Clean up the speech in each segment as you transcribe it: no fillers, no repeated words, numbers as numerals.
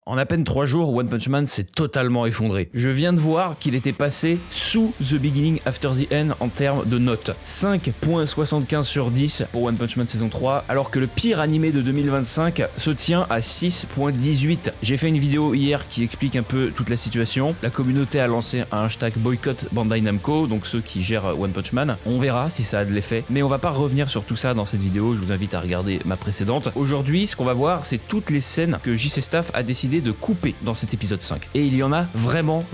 En à peine 3 jours, One Punch Man s'est totalement effondré. Je viens de voir qu'il était passé sous The Beginning After the End en termes de notes. 5.75 sur 10 pour One Punch Man saison 3, alors que le pire animé de 2025 se tient à 6.18. J'ai fait une vidéo hier qui explique un peu toute la situation. La communauté a lancé un hashtag boycott Bandai Namco, donc ceux qui gèrent One Punch Man. On verra si ça a de l'effet, mais on va pas revenir sur tout ça dans cette vidéo, je vous invite à regarder ma précédente. Aujourd'hui, ce qu'on va voir, c'est toutes les scènes que JC Staff a décidé de couper dans cet épisode 5. Et il y en a vraiment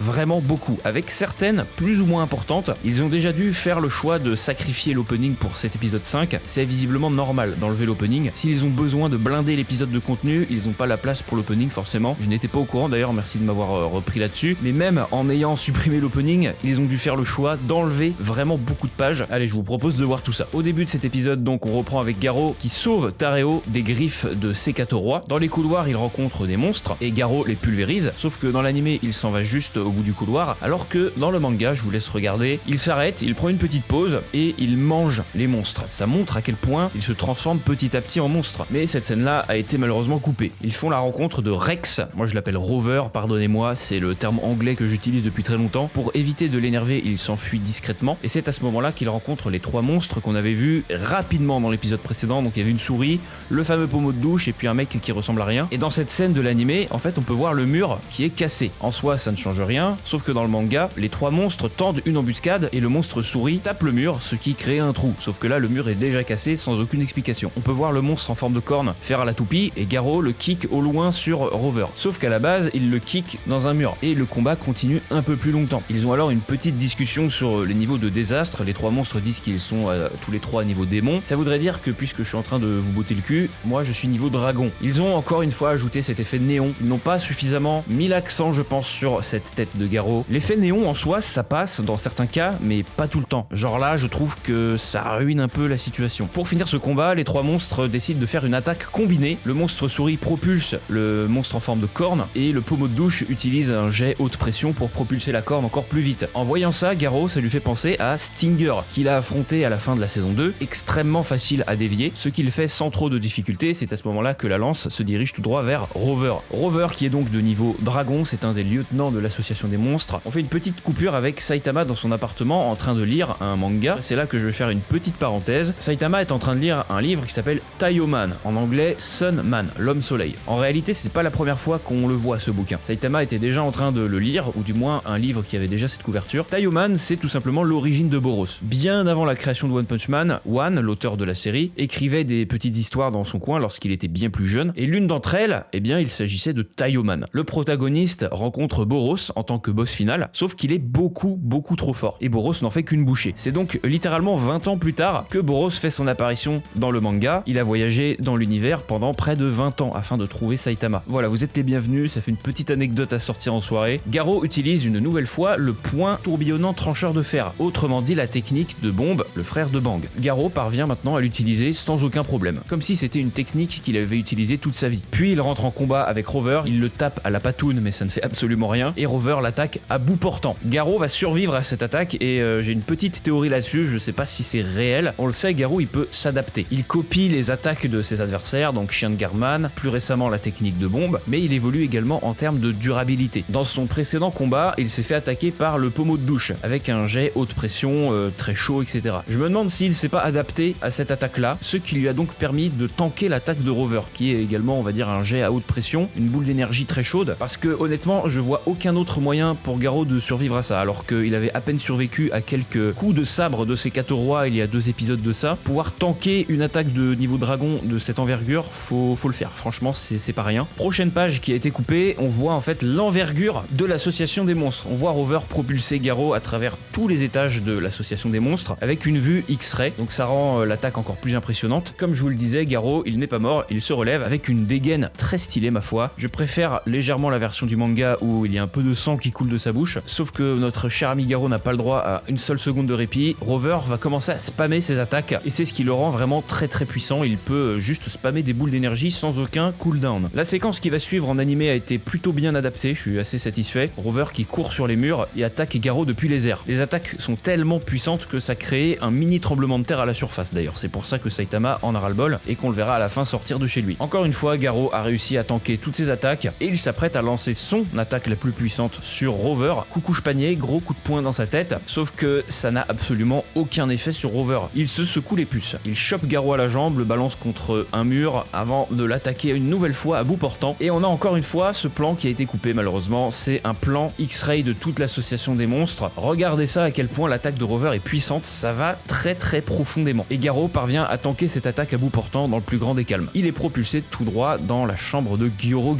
beaucoup, avec certaines plus ou moins importantes. Ils ont déjà dû faire le choix de sacrifier l'opening pour cet épisode 5. C'est visiblement normal d'enlever l'opening. S'ils ont besoin de blinder l'épisode de contenu, ils n'ont pas la place pour l'opening forcément. Je n'étais pas au courant d'ailleurs, merci de m'avoir repris là-dessus. Mais même en ayant supprimé l'opening, ils ont dû faire le choix d'enlever vraiment beaucoup de pages. Allez, je vous propose de voir tout ça. Au début de cet épisode, donc, on reprend avec Garo qui sauve Tareo des griffes de Sekato Roi. Dans les couloirs, il rencontre des monstres et Garo les pulvérise, sauf que dans l'animé, il s'en va juste au bout du couloir, alors que dans le manga, je vous laisse regarder, il s'arrête, il prend une petite pause et il mange les monstres. Ça montre à quel point il se transforme petit à petit en monstre. Mais cette scène-là a été malheureusement coupée. Ils font la rencontre de Rex, moi je l'appelle Rover, pardonnez-moi, c'est le terme anglais que j'utilise depuis très longtemps. Pour éviter de l'énerver, il s'enfuit discrètement, et c'est à ce moment-là qu'il rencontre les 3 monstres qu'on avait vus rapidement dans l'épisode précédent. Donc il y avait une souris, le fameux pommeau de douche et puis un mec qui ressemble à rien. Et dans cette scène de l'animé, en fait, on peut voir le mur qui est cassé. En soi, ça ne change rien, sauf que dans le manga, les 3 monstres tendent une embuscade et le monstre souris tape le mur, ce qui crée un trou. Sauf que là, le mur est déjà cassé sans aucune explication. On peut voir le monstre en forme de corne faire à la toupie et Garo le kick au loin sur Rover. Sauf qu'à la base, il le kick dans un mur et le combat continue un peu plus longtemps. Ils ont alors une petite discussion sur les niveaux de désastre. Les 3 monstres disent qu'ils sont tous les 3 à niveau démon. Ça voudrait dire que puisque je suis en train de vous botter le cul, moi je suis niveau dragon. Ils ont encore une fois ajouté cet effet néon. Ils n'ont pas suffisamment mis l'accent, je pense, sur cette tête de Garo. L'effet néon en soi, ça passe dans certains cas, mais pas tout le temps. Genre là, je trouve que ça ruine un peu la situation. Pour finir ce combat, les 3 monstres décident de faire une attaque combinée. Le monstre souris propulse le monstre en forme de corne et le pommeau de douche utilise un jet haute pression pour propulser la corne encore plus vite. En voyant ça, Garo, ça lui fait penser à Stinger, qu'il a affronté à la fin de la saison 2, extrêmement facile à dévier, ce qu'il fait sans trop de difficultés. C'est à ce moment-là que la lance se dirige tout droit vers Rover. Rover qui est donc de niveau dragon, c'est un des lieutenants de l'association des monstres. On fait une petite coupure avec Saitama dans son appartement en train de lire un manga. C'est là que je vais faire une petite parenthèse. Saitama est en train de lire un livre qui s'appelle Taiyoman, en anglais Sun Man, l'homme soleil. En réalité, c'est pas la première fois qu'on le voit ce bouquin. Saitama était déjà en train de le lire, ou du moins un livre qui avait déjà cette couverture. Taiyoman, c'est tout simplement l'origine de Boros. Bien avant la création de One Punch Man, One, l'auteur de la série, écrivait des petites histoires dans son coin lorsqu'il était bien plus jeune, et l'une d'entre elles, eh bien, il s'agissait de Taiyoman. Le protagoniste rencontre Boros en tant que boss final, sauf qu'il est beaucoup trop fort, et Boros n'en fait qu'une bouchée. C'est donc littéralement 20 ans plus tard que Boros fait son apparition dans le manga. Il a voyagé dans l'univers pendant près de 20 ans afin de trouver Saitama. Voilà, vous êtes les bienvenus, ça fait une petite anecdote à sortir en soirée. Garo utilise une nouvelle fois le point tourbillonnant trancheur de fer, autrement dit la technique de Bombe, le frère de Bang. Garo parvient maintenant à l'utiliser sans aucun problème, comme si c'était une technique qu'il avait utilisée toute sa vie. Puis il rentre en combat avec Rover, il le tape à la patoune mais ça ne fait absolument rien, et Rover l'attaque à bout portant. Garo va survivre à cette attaque et j'ai une petite théorie là-dessus, je sais pas si c'est réel. On le sait, Garo il peut s'adapter. Il copie les attaques de ses adversaires, donc Chien de Gardeman, plus récemment la technique de Bombe, mais il évolue également en termes de durabilité. Dans son précédent combat, il s'est fait attaquer par le pommeau de douche, avec un jet haute pression, très chaud, etc. Je me demande s'il s'est pas adapté à cette attaque-là, ce qui lui a donc permis de tanker l'attaque de Rover, qui est également, on va dire, un jet à haute pression, une boule d'énergie très chaude, parce que honnêtement, je vois aucun autre moyen pour Garo de survivre à ça, alors qu'il avait à peine survécu à quelques coups de sabre de Sekato Roi il y a 2 épisodes de ça. Pouvoir tanker une attaque de niveau dragon de cette envergure, faut le faire, franchement c'est pas rien. Prochaine page qui a été coupée, on voit en fait l'envergure de l'association des monstres. On voit Rover propulser Garo à travers tous les étages de l'association des monstres avec une vue X-ray, donc ça rend l'attaque encore plus impressionnante. Comme je vous le disais, Garo il n'est pas mort, il se relève avec une dégaine très stylée ma foi. Je préfère légèrement la version du manga où il y a un peu de sang qui coule de sa bouche, sauf que notre cher ami Garo n'a pas le droit à une seule seconde de répit. Rover va commencer à spammer ses attaques et c'est ce qui le rend vraiment très puissant. Il peut juste spammer des boules d'énergie sans aucun cooldown. La séquence qui va suivre en animé a été plutôt bien adaptée, je suis assez satisfait. Rover qui court sur les murs et attaque Garo depuis les airs. Les attaques sont tellement puissantes que ça crée un mini tremblement de terre à la surface d'ailleurs. C'est pour ça que Saitama en a ras le bol et qu'on le verra à la fin sortir de chez lui. Encore une fois, Garo a réussi à tanker toutes ses attaque et il s'apprête à lancer son attaque la plus puissante sur Rover. Coucouche panier, gros coup de poing dans sa tête, sauf que ça n'a absolument aucun effet sur Rover. Il se secoue les puces, il chope Garou à la jambe, le balance contre un mur avant de l'attaquer une nouvelle fois à bout portant. Et on a encore une fois ce plan qui a été coupé malheureusement, c'est un plan X-Ray de toute l'association des monstres. Regardez ça à quel point l'attaque de Rover est puissante, ça va très profondément. Et Garou parvient à tanker cette attaque à bout portant dans le plus grand des calmes. Il est propulsé tout droit dans la chambre de Gyoro,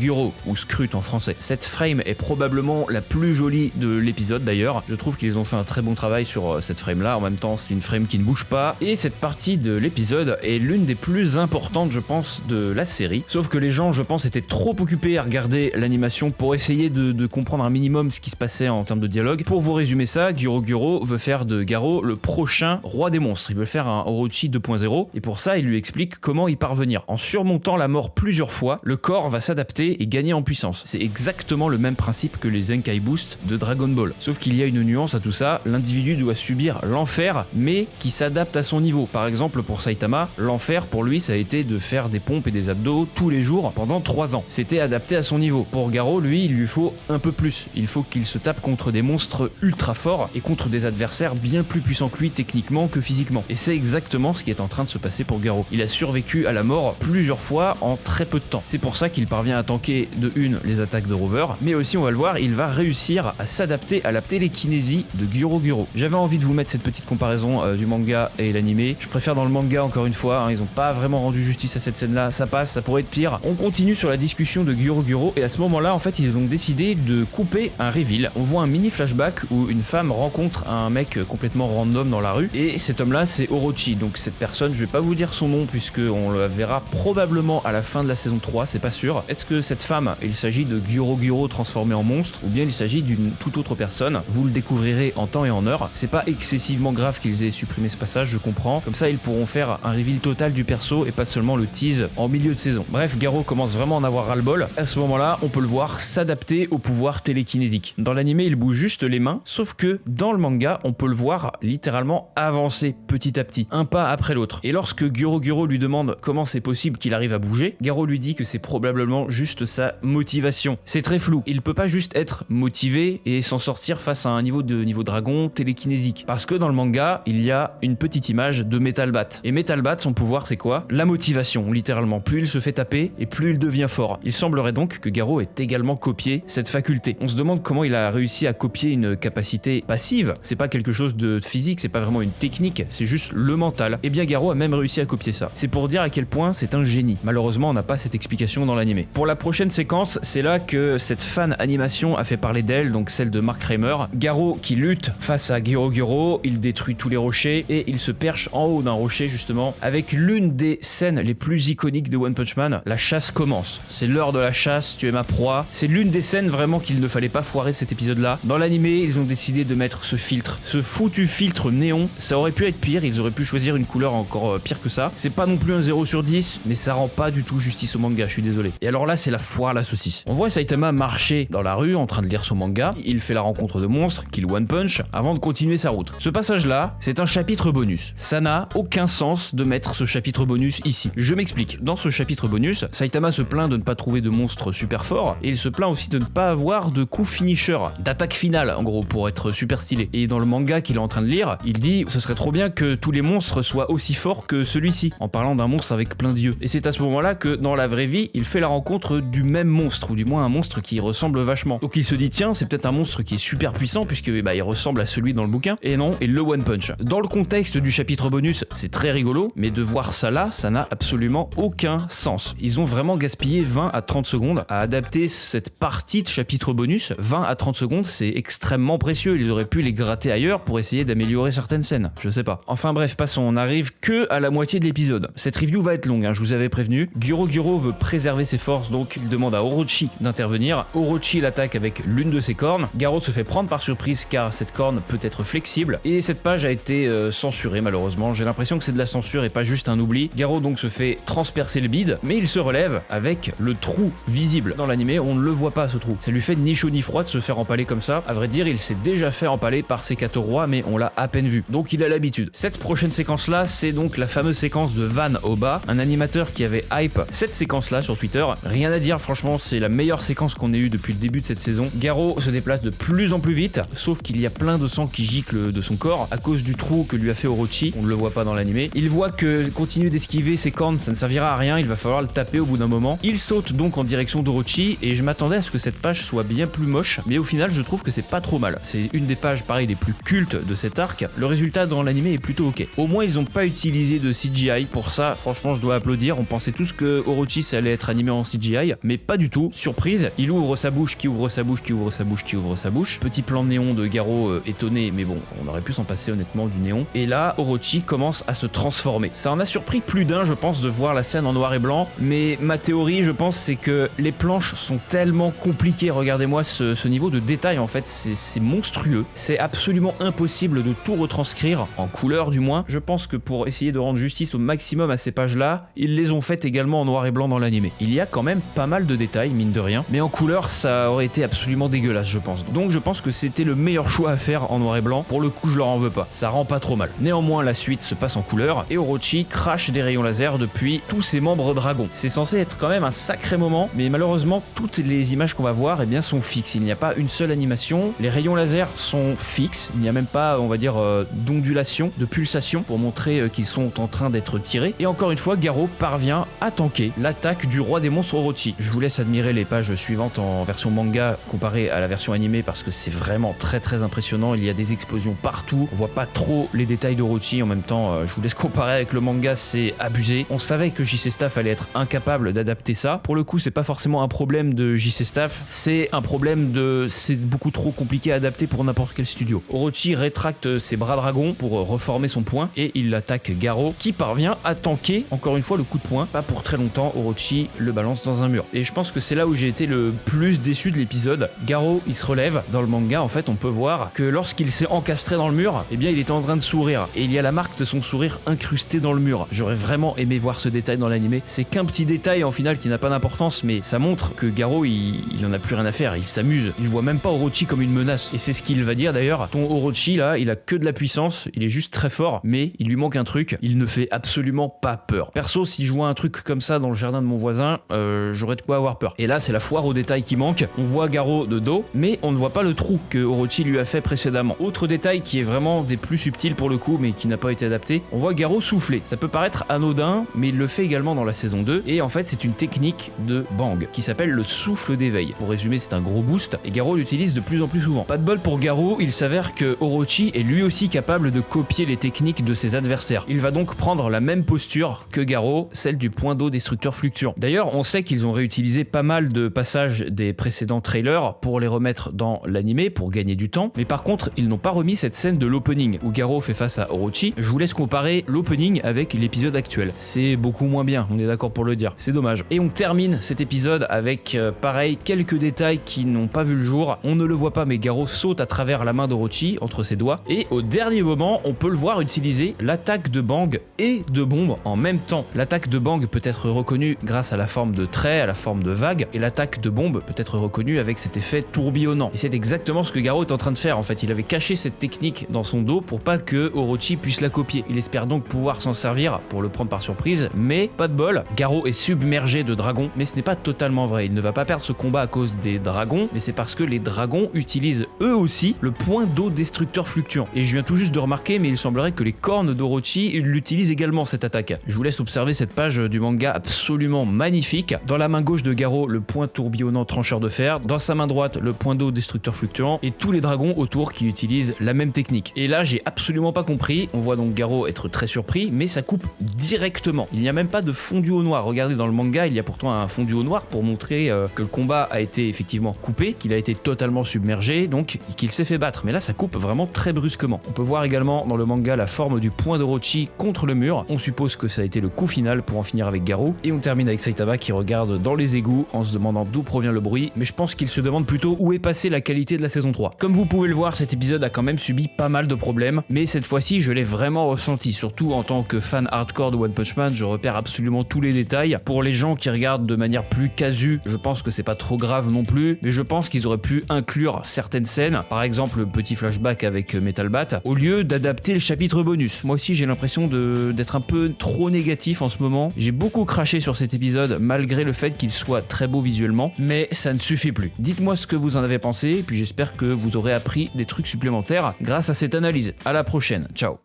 ou Scrut en français. Cette frame est probablement la plus jolie de l'épisode d'ailleurs. Je trouve qu'ils ont fait un très bon travail sur cette frame là. En même temps, c'est une frame qui ne bouge pas. Et cette partie de l'épisode est l'une des plus importantes, je pense, de la série. Sauf que les gens, je pense, étaient trop occupés à regarder l'animation pour essayer de comprendre un minimum ce qui se passait en termes de dialogue. Pour vous résumer ça, Gyoro veut faire de Garou le prochain roi des monstres. Il veut faire un Orochi 2.0 et pour ça, il lui explique comment y parvenir. En surmontant la mort plusieurs fois, le corps va s'adapter et gagner en puissance. C'est exactement le même principe que les Zenkai Boost de Dragon Ball. Sauf qu'il y a une nuance à tout ça, l'individu doit subir l'enfer, mais qui s'adapte à son niveau. Par exemple, pour Saitama, l'enfer pour lui, ça a été de faire des pompes et des abdos tous les jours pendant 3 ans. C'était adapté à son niveau. Pour Garou, lui, il lui faut un peu plus. Il faut qu'il se tape contre des monstres ultra forts et contre des adversaires bien plus puissants que lui techniquement que physiquement. Et c'est exactement ce qui est en train de se passer pour Garou. Il a survécu à la mort plusieurs fois en très peu de temps. C'est pour ça qu'il parvient à tanker de une les attaques de Rover, mais aussi on va le voir, il va réussir à s'adapter à la télékinésie de Gyoro. J'avais envie de vous mettre cette petite comparaison du manga et l'animé. Je préfère dans le manga encore une fois, ils ont pas vraiment rendu justice à cette scène là, ça passe, ça pourrait être pire. On continue sur la discussion de Gyoro et à ce moment là en fait ils ont décidé de couper un reveal. On voit un mini flashback où une femme rencontre un mec complètement random dans la rue et cet homme là c'est Orochi, donc cette personne je vais pas vous dire son nom puisque on le verra probablement à la fin de la saison 3, c'est pas sûr. Est-ce que cette femme, il s'agit de Gyoro transformé en monstre ou bien il s'agit d'une toute autre personne? Vous le découvrirez en temps et en heure. C'est pas excessivement grave qu'ils aient supprimé ce passage, je comprends. Comme ça ils pourront faire un reveal total du perso et pas seulement le tease en milieu de saison. Bref, Garou commence vraiment à en avoir ras-le-bol. À ce moment-là, on peut le voir s'adapter au pouvoir télékinésique. Dans l'animé, il bouge juste les mains, sauf que dans le manga, on peut le voir littéralement avancer petit à petit, un pas après l'autre. Et lorsque Gyoro lui demande comment c'est possible qu'il arrive à bouger, Garou lui dit que c'est probablement juste sa motivation. C'est très flou. Il peut pas juste être motivé et s'en sortir face à un niveau dragon télékinésique. Parce que dans le manga, il y a une petite image de Metal Bat. Et Metal Bat, son pouvoir c'est quoi? La motivation, littéralement. Plus il se fait taper et plus il devient fort. Il semblerait donc que Garou ait également copié cette faculté. On se demande comment il a réussi à copier une capacité passive. C'est pas quelque chose de physique, c'est pas vraiment une technique, c'est juste le mental. Et bien Garou a même réussi à copier ça. C'est pour dire à quel point c'est un génie. Malheureusement, on n'a pas cette explication dans l'animé. Pour la prochaine séquence, c'est là que cette fan animation a fait parler d'elle, donc celle de Mark Kramer. Garou qui lutte face à Gyoro, il détruit tous les rochers et il se perche en haut d'un rocher justement avec l'une des scènes les plus iconiques de One Punch Man. La chasse commence. C'est l'heure de la chasse, tu es ma proie. C'est l'une des scènes vraiment qu'il ne fallait pas foirer cet épisode-là. Dans l'animé, ils ont décidé de mettre ce filtre, ce foutu filtre néon. Ça aurait pu être pire, ils auraient pu choisir une couleur encore pire que ça. C'est pas non plus un 0/10, mais ça rend pas du tout justice au manga, je suis désolé. Et alors là, c'est la foire à la saucisse. On voit Saitama marcher dans la rue en train de lire son manga. Il fait la rencontre de monstres, qu'il one punch, avant de continuer sa route. Ce passage-là, c'est un chapitre bonus. Ça n'a aucun sens de mettre ce chapitre bonus ici. Je m'explique. Dans ce chapitre bonus, Saitama se plaint de ne pas trouver de monstres super forts, et il se plaint aussi de ne pas avoir de coup finisher, d'attaque finale, en gros, pour être super stylé. Et dans le manga qu'il est en train de lire, il dit « Ce serait trop bien que tous les monstres soient aussi forts que celui-ci », en parlant d'un monstre avec plein d'yeux. Et c'est à ce moment-là que, dans la vraie vie, il fait la rencontre du même monstre, ou du moins un monstre qui ressemble vachement. Donc il se dit « Tiens, c'est peut-être un monstre qui est super puissant, puisque il ressemble à celui dans le bouquin. » Et non, il le one punch. Dans le contexte du chapitre bonus, c'est très rigolo, mais de voir ça là, ça n'a absolument aucun sens. Ils ont vraiment gaspillé 20 à 30 secondes à adapter cette partie de chapitre bonus. 20 à 30 secondes, c'est extrêmement précieux. Ils auraient pu les gratter ailleurs pour essayer d'améliorer certaines scènes. Je sais pas. Enfin bref, passons. On arrive que à la moitié de l'épisode. Cette review va être longue, je vous avais prévenu. Gyoro veut préserver ses forces, donc il demande à Orochi d'intervenir. Orochi l'attaque avec l'une de ses cornes. Garou se fait prendre par surprise car cette corne peut être flexible. Et cette page a été censurée malheureusement. J'ai l'impression que c'est de la censure et pas juste un oubli. Garou donc se fait transpercer le bide, mais il se relève avec le trou visible. Dans l'animé, on ne le voit pas ce trou. Ça lui fait ni chaud ni froid de se faire empaler comme ça. À vrai dire, il s'est déjà fait empaler par ses 4 rois, mais on l'a à peine vu. Donc il a l'habitude. Cette prochaine séquence là, c'est donc la fameuse séquence de Van au bas, un animateur qui avait hype cette séquence là sur Twitter. Rien à dire. dire, franchement, c'est la meilleure séquence qu'on ait eue depuis le début de cette saison. Garo se déplace de plus en plus vite, sauf qu'il y a plein de sang qui gicle de son corps à cause du trou que lui a fait Orochi. On ne le voit pas dans l'animé. Il voit que continuer d'esquiver ses cornes, ça ne servira à rien, il va falloir le taper au bout d'un moment. Il saute donc en direction d'Orochi et je m'attendais à ce que cette page soit bien plus moche, mais au final je trouve que c'est pas trop mal. C'est une des pages pareil les plus cultes de cet arc. Le résultat dans l'animé est plutôt ok. Au moins ils ont pas utilisé de CGI. Pour ça, franchement, je dois applaudir. On pensait tous que Orochi ça allait être animé en CGI, mais pas du tout. Surprise, il ouvre sa bouche, qui ouvre sa bouche, qui ouvre sa bouche, qui ouvre sa bouche. Petit plan néon de Garo étonné, mais bon, on aurait pu s'en passer honnêtement du néon. Et là, Orochi commence à se transformer. Ça en a surpris plus d'un, je pense, de voir la scène en noir et blanc, mais ma théorie, je pense, c'est que les planches sont tellement compliquées. Regardez-moi ce niveau de détail, en fait, c'est monstrueux. C'est absolument impossible de tout retranscrire, en couleur du moins. Je pense que pour essayer de rendre justice au maximum à ces pages-là, ils les ont faites également en noir et blanc dans l'animé. Il y a quand même pas mal de détails, mine de rien, mais en couleur, ça aurait été absolument dégueulasse, je pense. Donc je pense que c'était le meilleur choix à faire en noir et blanc. Pour le coup, je leur en veux pas. Ça rend pas trop mal. Néanmoins, la suite se passe en couleur et Orochi crache des rayons laser depuis tous ses membres dragons. C'est censé être quand même un sacré moment, mais malheureusement, toutes les images qu'on va voir, eh bien, sont fixes. Il n'y a pas une seule animation. Les rayons laser sont fixes. Il n'y a même pas, on va dire, d'ondulation, de pulsation pour montrer qu'ils sont en train d'être tirés. Et encore une fois, Garo parvient à tanker l'attaque du roi des monstres Orochi. Je vous laisse admirer les pages suivantes en version manga comparée à la version animée parce que c'est vraiment très très impressionnant. Il y a des explosions partout. On voit pas trop les détails d'Orochi. En même temps, je vous laisse comparer avec le manga, c'est abusé. On savait que JC Staff allait être incapable d'adapter ça. Pour le coup, c'est pas forcément un problème de JC Staff, c'est un problème de... c'est beaucoup trop compliqué à adapter pour n'importe quel studio. Orochi rétracte ses bras dragons pour reformer son poing et il attaque Garo qui parvient à tanker encore une fois le coup de poing. Pas pour très longtemps, Orochi le balance dans un mur. Et je pense que c'est là où j'ai été le plus déçu de l'épisode. Garo, il se relève. Dans le manga, en fait, on peut voir que lorsqu'il s'est encastré dans le mur, eh bien, il était en train de sourire. Et il y a la marque de son sourire incrustée dans le mur. J'aurais vraiment aimé voir ce détail dans l'animé. C'est qu'un petit détail en final qui n'a pas d'importance, mais ça montre que Garo, il en a plus rien à faire. Il s'amuse. Il voit même pas Orochi comme une menace. Et c'est ce qu'il va dire d'ailleurs. Ton Orochi, là, il a que de la puissance. Il est juste très fort, mais il lui manque un truc. Il ne fait absolument pas peur. Perso, si je vois un truc comme ça dans le jardin de mon voisin, j'aurais de quoi avoir peur. Et là, c'est la foire aux détails qui manque. On voit Garo de dos, mais on ne voit pas le trou que Orochi lui a fait précédemment. Autre détail qui est vraiment des plus subtils pour le coup, mais qui n'a pas été adapté, on voit Garo souffler. Ça peut paraître anodin, mais il le fait également dans la saison 2, et en fait, c'est une technique de Bang, qui s'appelle le souffle d'éveil. Pour résumer, c'est un gros boost, et Garo l'utilise de plus en plus souvent. Pas de bol pour Garo, il s'avère que Orochi est lui aussi capable de copier les techniques de ses adversaires. Il va donc prendre la même posture que Garo, celle du point d'eau destructeur fluctuant. D'ailleurs, on sait qu'ils ont réutilisé pas mal de passages des précédents trailers pour les remettre dans l'animé pour gagner du temps, mais par contre, ils n'ont pas remis cette scène de l'opening où Garo fait face à Orochi. Je vous laisse comparer l'opening avec l'épisode actuel. C'est beaucoup moins bien, on est d'accord pour le dire. C'est dommage. Et on termine cet épisode avec, pareil, quelques détails qui n'ont pas vu le jour. On ne le voit pas, mais Garo saute à travers la main d'Orochi, entre ses doigts, et au dernier moment, on peut le voir utiliser l'attaque de Bang et de bombe en même temps. L'attaque de Bang peut être reconnue grâce à la forme de trait, à la forme de vague, et l'attaque de bombe peut être reconnue avec cet effet tourbillonnant. Et c'est exactement ce que Garo est en train de faire en fait. Il avait caché cette technique dans son dos pour pas que Orochi puisse la copier. Il espère donc pouvoir s'en servir pour le prendre par surprise, mais pas de bol. Garo est submergé de dragons, mais ce n'est pas totalement vrai. Il ne va pas perdre ce combat à cause des dragons, mais c'est parce que les dragons utilisent eux aussi le point d'eau destructeur fluctuant. Et je viens tout juste de remarquer, mais il semblerait que les cornes d'Orochi l'utilisent également cette attaque. Je vous laisse observer cette page du manga absolument magnifique. Dans la main gauche de Garo, le point tourbillonnant trancheur de fer. Dans sa main droite, le point d'eau destructeur fluctuant. Et tous les dragons autour qui utilisent la même technique. Et là, j'ai absolument pas compris. On voit donc Garo être très surpris, mais ça coupe directement. Il n'y a même pas de fondu au noir. Regardez dans le manga, il y a pourtant un fondu au noir pour montrer que le combat a été effectivement coupé, qu'il a été totalement submergé, donc qu'il s'est fait battre. Mais là, ça coupe vraiment très brusquement. On peut voir également dans le manga la forme du point d'Orochi contre le mur. On suppose que ça a été le coup final pour en finir avec Garo. Et on termine avec Saitama qui regarde dans les égouts en se demandant d'où provient le bruit, mais je pense qu'il se demande plutôt où est passée la qualité de la saison 3. Comme vous pouvez le voir, cet épisode a quand même subi pas mal de problèmes, mais cette fois-ci je l'ai vraiment ressenti, surtout en tant que fan hardcore de One Punch Man, je repère absolument tous les détails. Pour les gens qui regardent de manière plus casu, je pense que c'est pas trop grave non plus, mais je pense qu'ils auraient pu inclure certaines scènes, par exemple le petit flashback avec Metal Bat, au lieu d'adapter le chapitre bonus. Moi aussi j'ai l'impression d'être un peu trop négatif en ce moment. J'ai beaucoup craché sur cet épisode malgré le fait qu'il soit très beau visuellement, mais ça ne suffit plus. Dites-moi ce que vous en avez pensé, et puis j'espère que vous aurez appris des trucs supplémentaires grâce à cette analyse. À la prochaine, ciao.